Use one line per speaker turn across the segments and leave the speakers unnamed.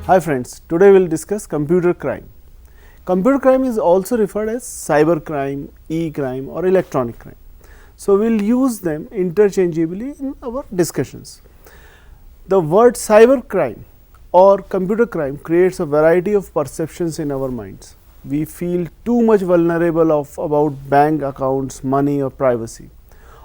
Hi friends, today we will discuss computer crime. Computer crime is also referred as cyber crime, e-crime or electronic crime. So, we will use them interchangeably in our discussions. The word cyber crime or computer crime creates a variety of perceptions in our minds. We feel too much vulnerable about bank accounts, money or privacy.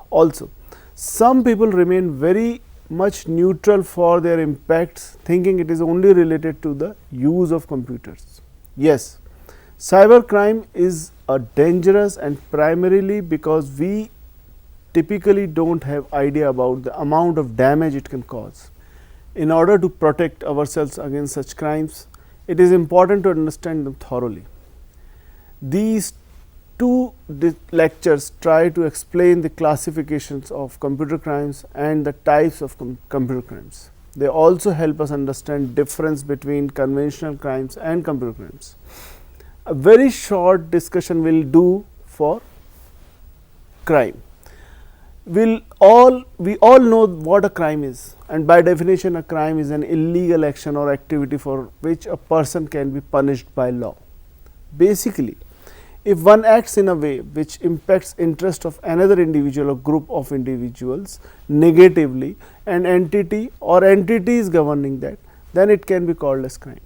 Also, some people remain very much neutral for their impacts, thinking it is only related to the use of computers. Yes, cyber crime is a dangerous and primarily because we typically don't have idea about the amount of damage it can cause. In order to protect ourselves against such crimes, it is important to understand them thoroughly. These two lectures try to explain the classifications of computer crimes and the types of computer crimes. They also help us understand difference between conventional crimes and computer crimes. A very short discussion will do for crime. We all know what a crime is, and by definition a crime is an illegal action or activity for which a person can be punished by law. Basically, if one acts in a way which impacts interest of another individual or group of individuals negatively, an entity or entities governing that, then it can be called as crime,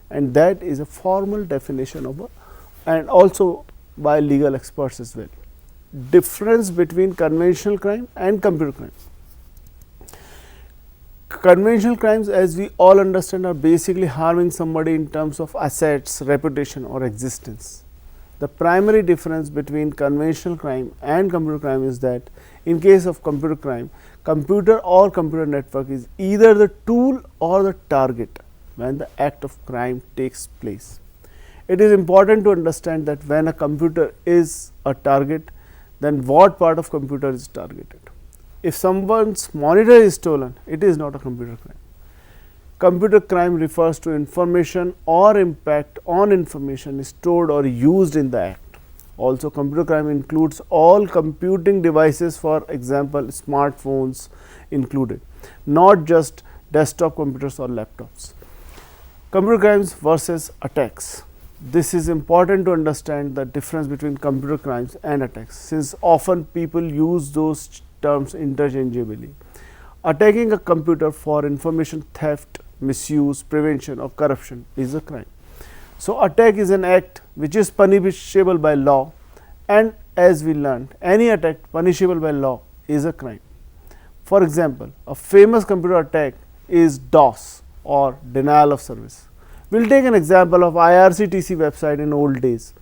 and that is a formal definition of and also by legal experts as well. Difference between conventional crime and computer crime. Conventional crimes, as we all understand, are basically harming somebody in terms of assets, reputation or existence. The primary difference between conventional crime and computer crime is that in case of computer crime, computer or computer network is either the tool or the target when the act of crime takes place. It is important to understand that when a computer is a target, then what part of computer is targeted. If someone's monitor is stolen, it is not a computer crime. Computer crime refers to information or impact on information stored or used in the act. Also, computer crime includes all computing devices, for example, smartphones included, not just desktop computers or laptops. Computer crimes versus attacks. This is important to understand the difference between computer crimes and attacks, since often people use those terms interchangeably. Attacking a computer for information theft, misuse, prevention or corruption is a crime. So, attack is an act which is punishable by law, and as we learned, any attack punishable by law is a crime. For example, a famous computer attack is DOS or denial of service. We will take an example of IRCTC website in old days.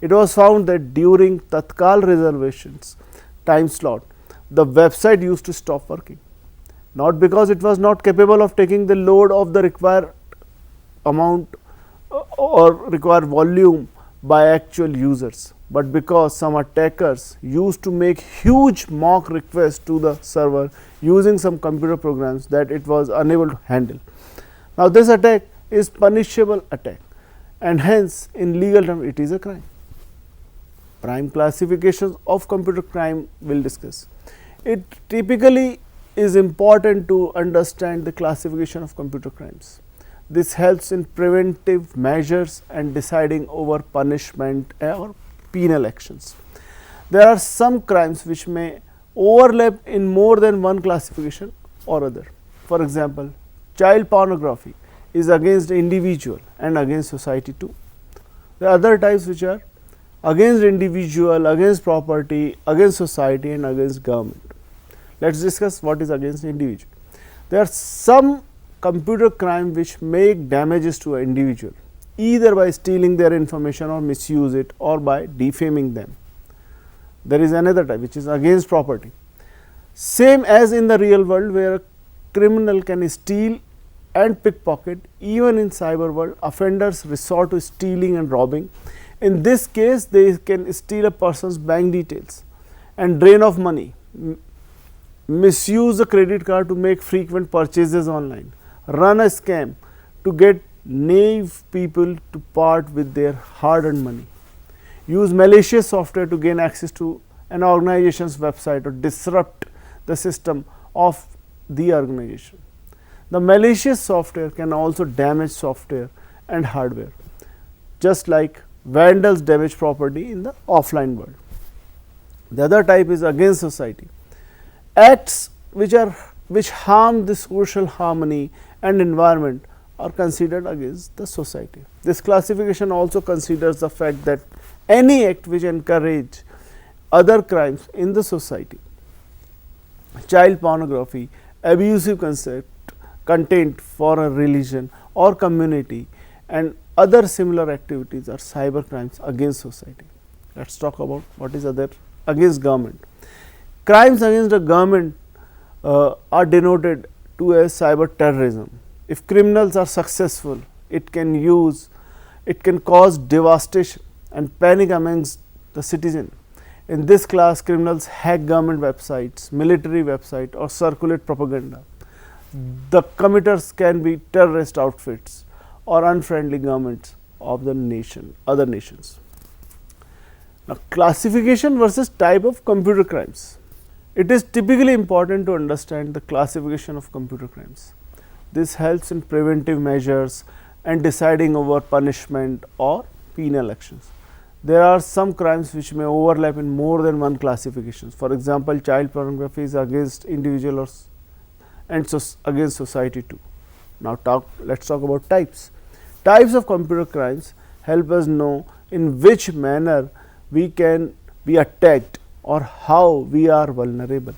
It was found that during Tatkal reservations time slot, the website used to stop working, not because it was not capable of taking the load of the required amount or required volume by actual users, but because some attackers used to make huge mock requests to the server using some computer programs that it was unable to handle. Now, this attack is punishable attack, and hence in legal terms it is a crime. Prime classifications of computer crime we will discuss. It typically is important to understand the classification of computer crimes. This helps in preventive measures and deciding over punishment or penal actions. There are some crimes which may overlap in more than one classification or other. For example, child pornography is against individual and against society too. There are other types which are against individual, against property, against society and against government. Let us discuss what is against individual. There are some computer crime which make damages to an individual, either by stealing their information or misuse it or by defaming them. There is another type which is against property. Same as in the real world, where a criminal can steal and pickpocket, even in cyber world offenders resort to stealing and robbing. In this case, they can steal a person's bank details and drain off money, misuse a credit card to make frequent purchases online, run a scam to get naive people to part with their hard earned money, use malicious software to gain access to an organization's website or disrupt the system of the organization. The malicious software can also damage software and hardware, just like vandals damage property in the offline world. The other type is against society. Acts which harm the social harmony and environment are considered against the society. This classification also considers the fact that any act which encourage other crimes in the society, child pornography, abusive content for a religion or community, and other similar activities are cyber crimes against society. Let us talk about what is other against government. Crimes against the government are denoted to as cyber terrorism. If criminals are successful, it can cause devastation and panic amongst the citizen. In this class, criminals hack government websites, military website, or circulate propaganda. The committers can be terrorist outfits or unfriendly governments of the nation, other nations. Now, classification versus type of computer crimes. It is typically important to understand the classification of computer crimes. This helps in preventive measures and deciding over punishment or penal actions. There are some crimes which may overlap in more than one classification. For example, child pornography is against individuals and against society too. Now, let us talk about types. Types of computer crimes help us know in which manner we can be attacked or how we are vulnerable.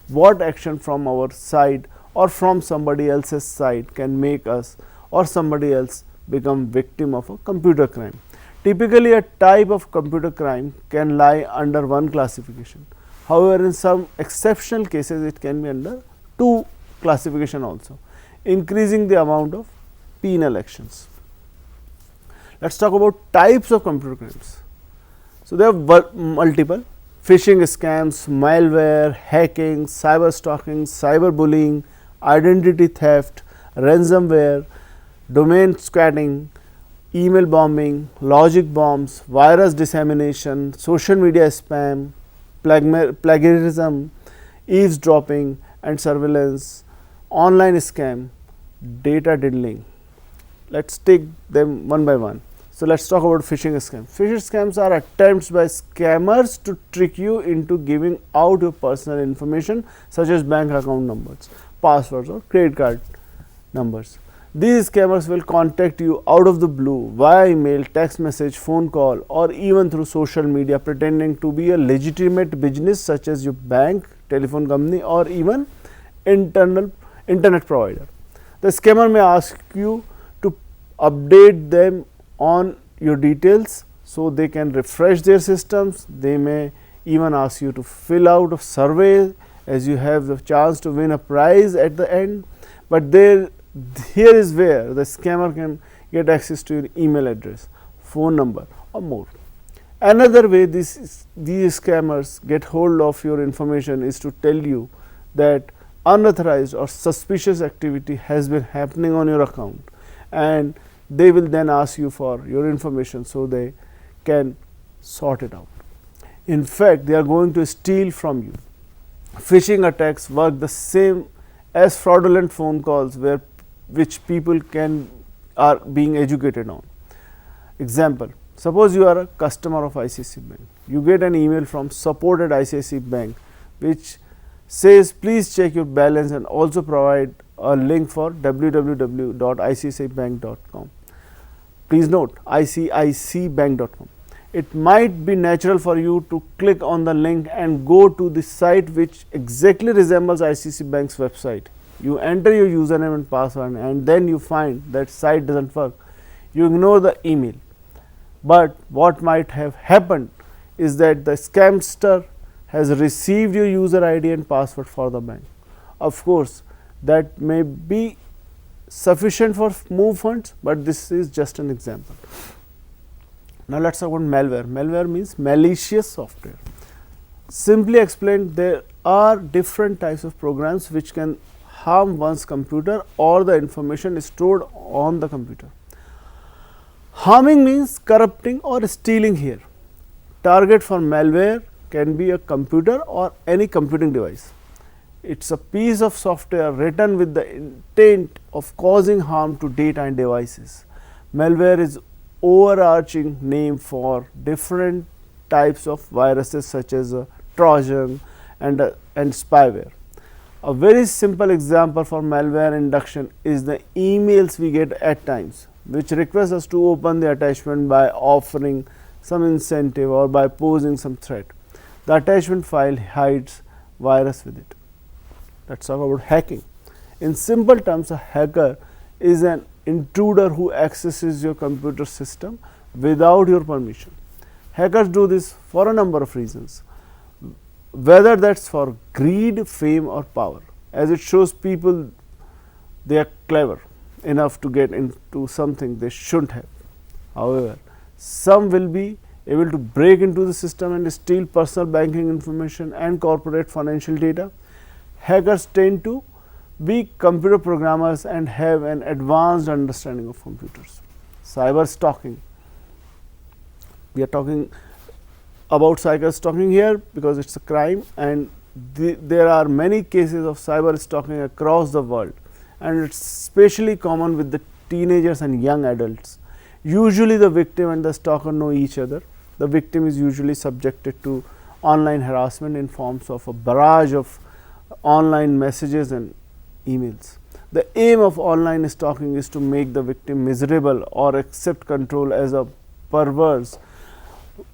What action from our side or from somebody else's side can make us or somebody else become victim of a computer crime. Typically, a type of computer crime can lie under one classification. However, in some exceptional cases, it can be under two classification also, increasing the amount of penal actions. Let us talk about types of computer crimes. So, there are multiple: phishing scams, malware, hacking, cyber stalking, cyber bullying, identity theft, ransomware, domain squatting, email bombing, logic bombs, virus dissemination, social media spam, plagiarism, eavesdropping and surveillance, online scam, data diddling. Let us take them one by one. So, let us talk about phishing scams. Phishing scams are attempts by scammers to trick you into giving out your personal information such as bank account numbers, passwords or credit card numbers. These scammers will contact you out of the blue via email, text message, phone call or even through social media, pretending to be a legitimate business such as your bank, telephone company or even internet provider. The scammer may ask you to update them on your details so they can refresh their systems. They may even ask you to fill out a survey as you have the chance to win a prize at the end, but here is where the scammer can get access to your email address, phone number or more. Another way these scammers get hold of your information is to tell you that unauthorized or suspicious activity has been happening on your account, and they will then ask you for your information so they can sort it out. In fact, they are going to steal from you. Phishing attacks work the same as fraudulent phone calls which people are being educated on. Example: suppose you are a customer of ICICI Bank. You get an email from support at ICICI Bank which says please check your balance and also provide a link for www.icicibank.com. Please note icicbank.com. It might be natural for you to click on the link and go to the site which exactly resembles ICICI Bank's website. You enter your username and password and then you find that site does not work. You ignore the email, but what might have happened is that the scamster has received your user ID and password for the bank. Of course, that may be sufficient for move funds, but this is just an example. Now, let us talk about malware. Malware means malicious software. Simply explained, there are different types of programs which can harm one's computer or the information stored on the computer. Harming means corrupting or stealing here. Target for malware can be a computer or any computing device. It is a piece of software written with the intent of causing harm to data and devices. Malware is overarching name for different types of viruses such as Trojan and spyware. A very simple example for malware induction is the emails we get at times, which request us to open the attachment by offering some incentive or by posing some threat. The attachment file hides virus with it. Let us talk about hacking. In simple terms, a hacker is an intruder who accesses your computer system without your permission. Hackers do this for a number of reasons, whether that is for greed, fame or power, as it shows people they are clever enough to get into something they shouldn't have. However, some will be able to break into the system and steal personal banking information and corporate financial data. Hackers tend to be computer programmers and have an advanced understanding of computers. Cyber stalking. We are talking about cyber stalking here because it is a crime, and there are many cases of cyber stalking across the world, and it is especially common with the teenagers and young adults. Usually the victim and the stalker know each other. The victim is usually subjected to online harassment in forms of a barrage of online messages and emails. The aim of online stalking is to make the victim miserable or accept control as a perverse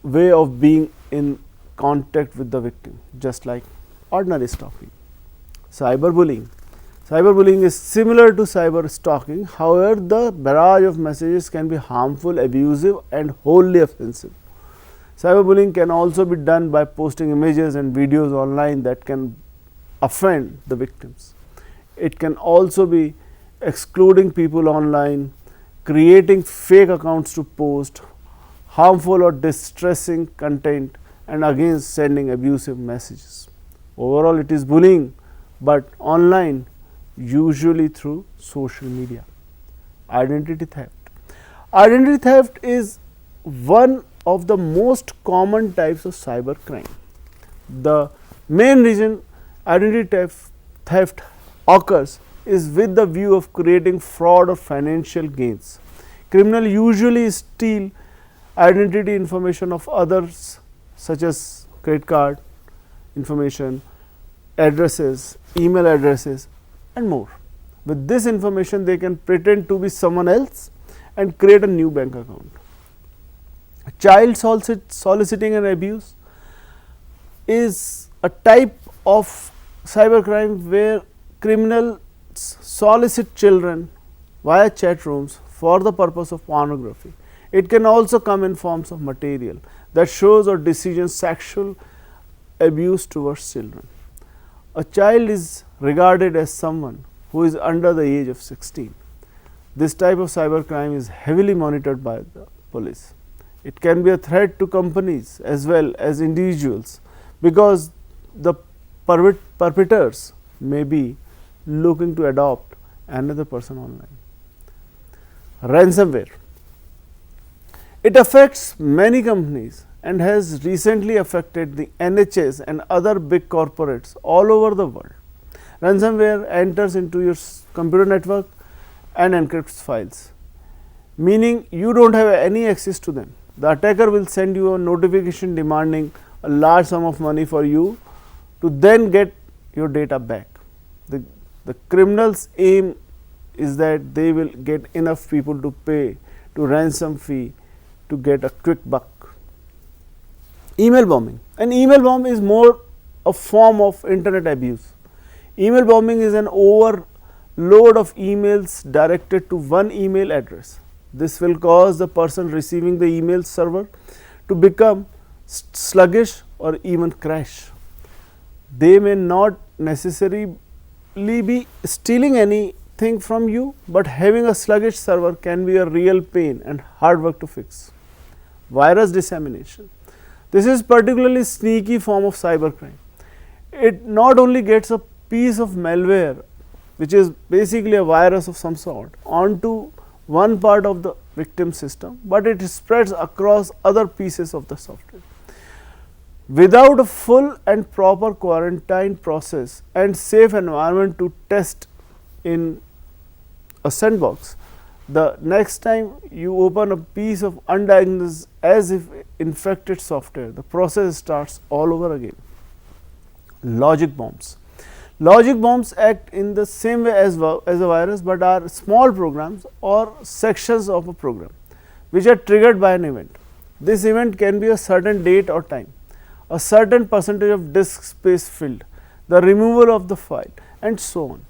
way of being in contact with the victim, just like ordinary stalking. Cyberbullying. Cyberbullying is similar to cyber stalking. However, the barrage of messages can be harmful, abusive and wholly offensive. Cyberbullying can also be done by posting images and videos online that can offend the victims. It can also be excluding people online, creating fake accounts to post harmful or distressing content, and again sending abusive messages. Overall, it is bullying, but online, usually through social media. Identity theft. Identity theft is one of the most common types of cyber crime. The main reason identity theft occurs is with the view of creating fraud or financial gains. Criminals usually steal identity information of others such as credit card information, addresses, email addresses and more. With this information they can pretend to be someone else and create a new bank account. Child soliciting and abuse is a type of cybercrime where criminals solicit children via chat rooms for the purpose of pornography. It can also come in forms of material that shows or decisions sexual abuse towards children. A child is regarded as someone who is under the age of 16. This type of cybercrime is heavily monitored by the police. It can be a threat to companies as well as individuals because the perpetrators may be looking to adopt another person online. Ransomware. It affects many companies and has recently affected the NHS and other big corporates all over the world. Ransomware enters into your computer network and encrypts files, meaning you do not have any access to them. The attacker will send you a notification demanding a large sum of money for you to then get your data back. The criminals' aim is that they will get enough people to pay to ransom fee to get a quick buck. Email bombing. An email bomb is more a form of internet abuse. Email bombing is an overload of emails directed to one email address. This will cause the person receiving the email server to become sluggish or even crash. They may not necessarily be stealing anything from you, but having a sluggish server can be a real pain and hard work to fix. Virus dissemination. This is particularly sneaky form of cybercrime. It not only gets a piece of malware, which is basically a virus of some sort, onto one part of the victim system, but it spreads across other pieces of the software. Without a full and proper quarantine process and safe environment to test in a sandbox, the next time you open a piece of undiagnosed as if infected software, the process starts all over again. Logic bombs. Logic bombs act in the same way as a virus, but are small programs or sections of a program which are triggered by an event. This event can be a certain date or time, a certain percentage of disk space filled, the removal of the file, and so on.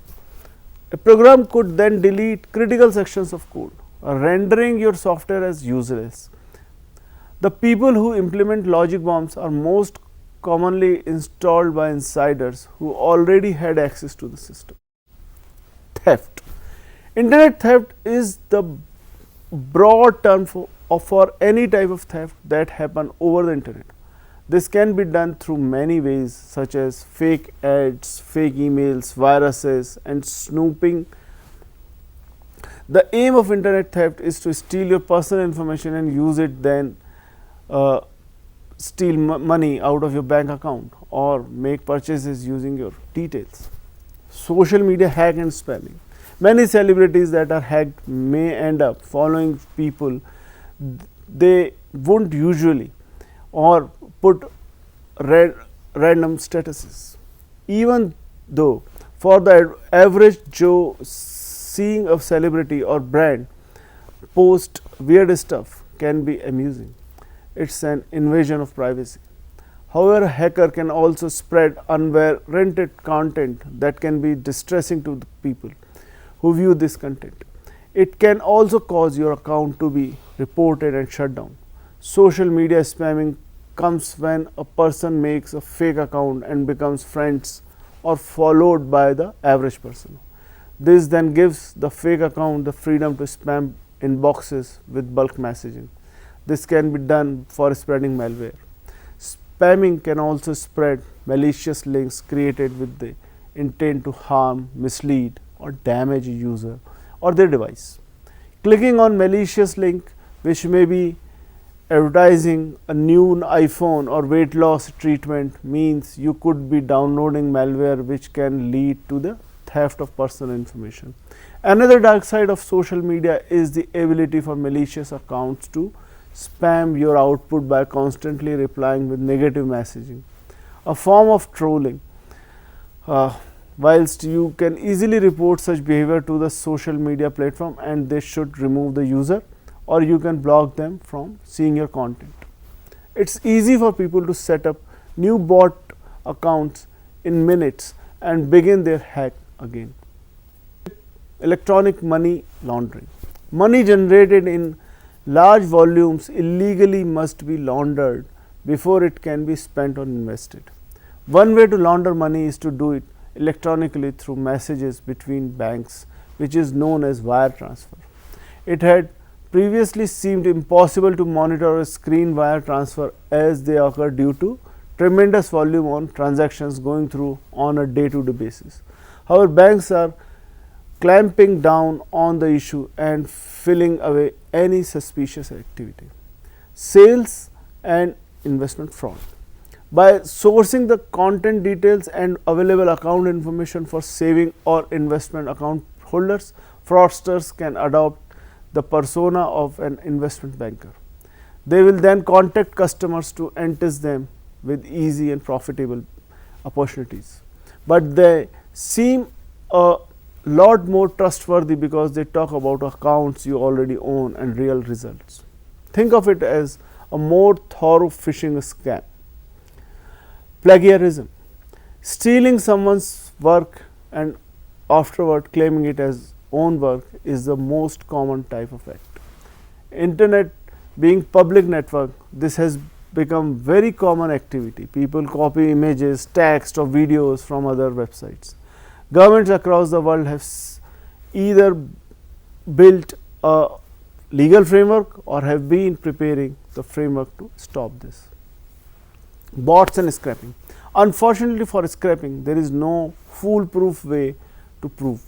A program could then delete critical sections of code, rendering your software as useless. The people who implement logic bombs are most commonly installed by insiders who already had access to the system. Theft. Internet theft is the broad term for any type of theft that happen over the internet. This can be done through many ways such as fake ads, fake emails, viruses, and snooping. The aim of internet theft is to steal your personal information and use it then steal money out of your bank account or make purchases using your details. Social media hack and spamming. Many celebrities that are hacked may end up following people they wouldn't usually or put random statuses. Even though for the average Joe, seeing a celebrity or brand post weird stuff can be amusing. It's an invasion of privacy. However, a hacker can also spread unwarranted content that can be distressing to the people who view this content. It can also cause your account to be reported and shut down. Social media spamming comes when a person makes a fake account and becomes friends or followed by the average person. This then gives the fake account the freedom to spam inboxes with bulk messaging. This can be done for spreading malware. Spamming can also spread malicious links created with the intent to harm, mislead, or damage a user or their device. Clicking on malicious link which may be advertising a new iPhone or weight loss treatment means you could be downloading malware which can lead to the theft of personal information. Another dark side of social media is the ability for malicious accounts to spam your output by constantly replying with negative messaging, a form of trolling. Whilst you can easily report such behavior to the social media platform and they should remove the user, or you can block them from seeing your content. It's easy for people to set up new bot accounts in minutes and begin their hack again. Electronic money laundering. Money generated in large volumes illegally must be laundered before it can be spent or invested. One way to launder money is to do it electronically through messages between banks, which is known as wire transfer. It had previously seemed impossible to monitor a screen wire transfer as they occur due to tremendous volume on transactions going through on a day-to-day basis. However, banks are clamping down on the issue and filling away any suspicious activity. Sales and investment fraud. By sourcing the content details and available account information for saving or investment account holders, fraudsters can adopt the persona of an investment banker. They will then contact customers to entice them with easy and profitable opportunities. But they seem a lot more trustworthy because they talk about accounts you already own and real results. Think of it as a more thorough phishing scam. Plagiarism. Stealing someone's work and afterward claiming it as own work is the most common type of act. Internet being public network, this has become very common activity. People copy images, text or videos from other websites. Governments across the world have either built a legal framework or have been preparing the framework to stop this. Bots and scraping. Unfortunately for scraping, there is no foolproof way to prove.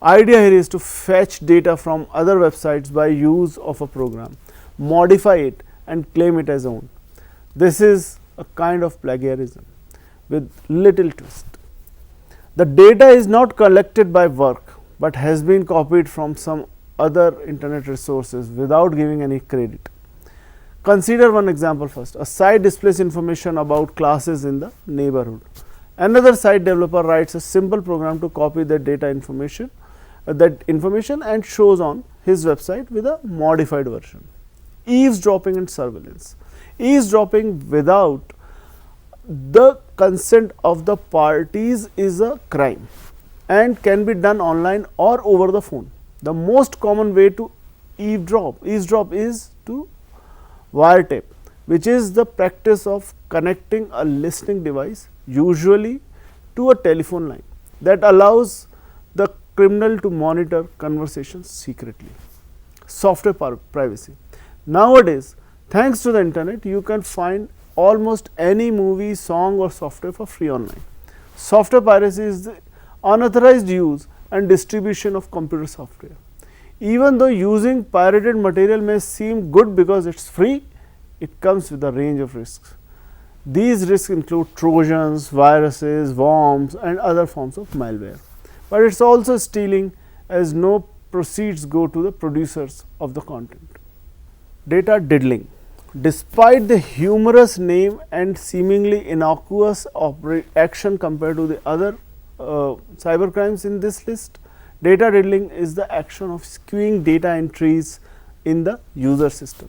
Idea here is to fetch data from other websites by use of a program, modify it and claim it as own. This is a kind of plagiarism with little twist. The data is not collected by work, but has been copied from some other internet resources without giving any credit. Consider one example first. A site displays information about classes in the neighborhood. Another site developer writes a simple program to copy that information and shows on his website with a modified version. Eavesdropping and surveillance. Eavesdropping without the consent of the parties is a crime and can be done online or over the phone. The most common way to eavesdrop is to wiretap, which is the practice of connecting a listening device, usually to a telephone line, that allows the criminal to monitor conversations secretly. Software privacy. Nowadays, thanks to the internet, you can find almost any movie, song or software for free online. Software piracy is the unauthorized use and distribution of computer software. Even though using pirated material may seem good because it is free, it comes with a range of risks. These risks include trojans, viruses, worms and other forms of malware. But it is also stealing, as no proceeds go to the producers of the content. Data diddling. Despite the humorous name and seemingly innocuous action compared to the other cybercrimes in this list, data diddling is the action of skewing data entries in the user system.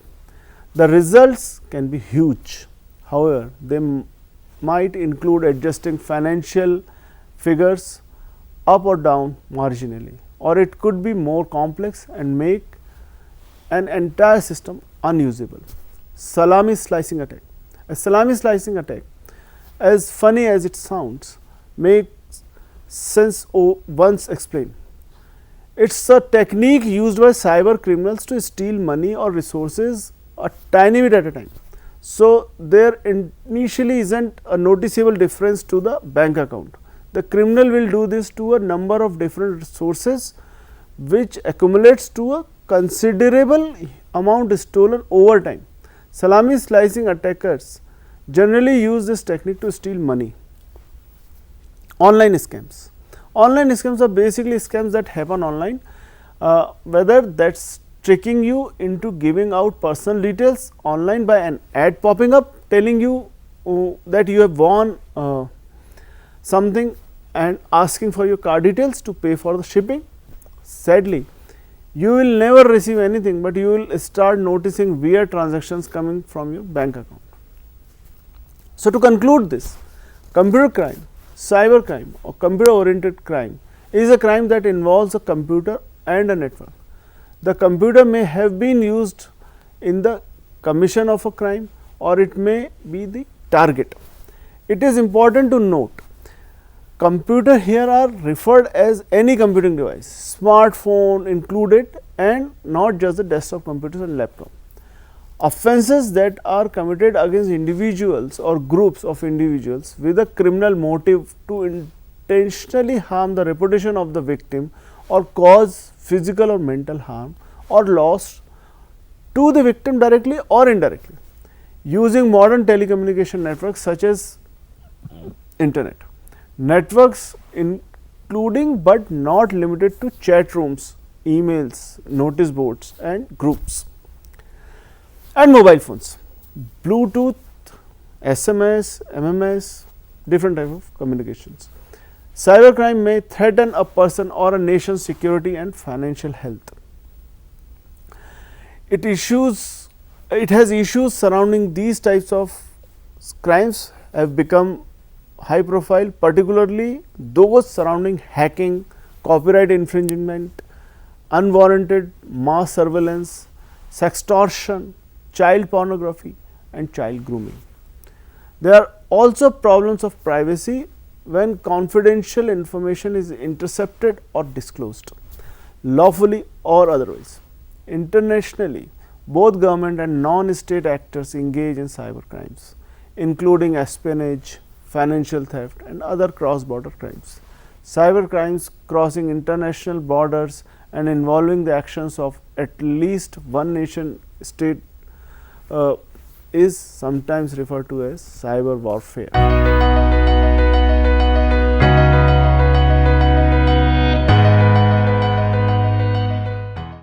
The results can be huge. However, they might include adjusting financial figures up or down marginally, or it could be more complex and make an entire system unusable. Salami slicing attack. A salami slicing attack, as funny as it sounds, makes sense once explained. It is a technique used by cyber criminals to steal money or resources a tiny bit at a time. So, there initially is not a noticeable difference to the bank account. The criminal will do this to a number of different sources, which accumulates to a considerable amount stolen over time. Salami slicing attackers generally use this technique to steal money. Online scams. Online scams are basically scams that happen online, whether that is tricking you into giving out personal details online by an ad popping up telling you that you have won something and asking for your card details to pay for the shipping. Sadly, you will never receive anything, but you will start noticing weird transactions coming from your bank account. So, to conclude this, computer crime, cyber crime or computer oriented crime is a crime that involves a computer and a network. The computer may have been used in the commission of a crime, or it may be the target. It is important to note, computer here are referred as any computing device, smartphone included, and not just the desktop computers and laptop. Offences that are committed against individuals or groups of individuals with a criminal motive to intentionally harm the reputation of the victim or cause physical or mental harm or loss to the victim directly or indirectly, using modern telecommunication networks such as internet. Networks including but not limited to chat rooms, emails, notice boards and groups, and mobile phones, Bluetooth, SMS, MMS, different type of communications. Cybercrime may threaten a person or a nation's security and financial health. It has issues surrounding these types of crimes have become high profile, particularly those surrounding hacking, copyright infringement, unwarranted mass surveillance, sextortion, child pornography and child grooming. There are also problems of privacy when confidential information is intercepted or disclosed, lawfully or otherwise. Internationally, both government and non-state actors engage in cyber crimes, including espionage, financial theft and other cross-border crimes. Cyber crimes crossing international borders and involving the actions of at least one nation state is sometimes referred to as cyber warfare.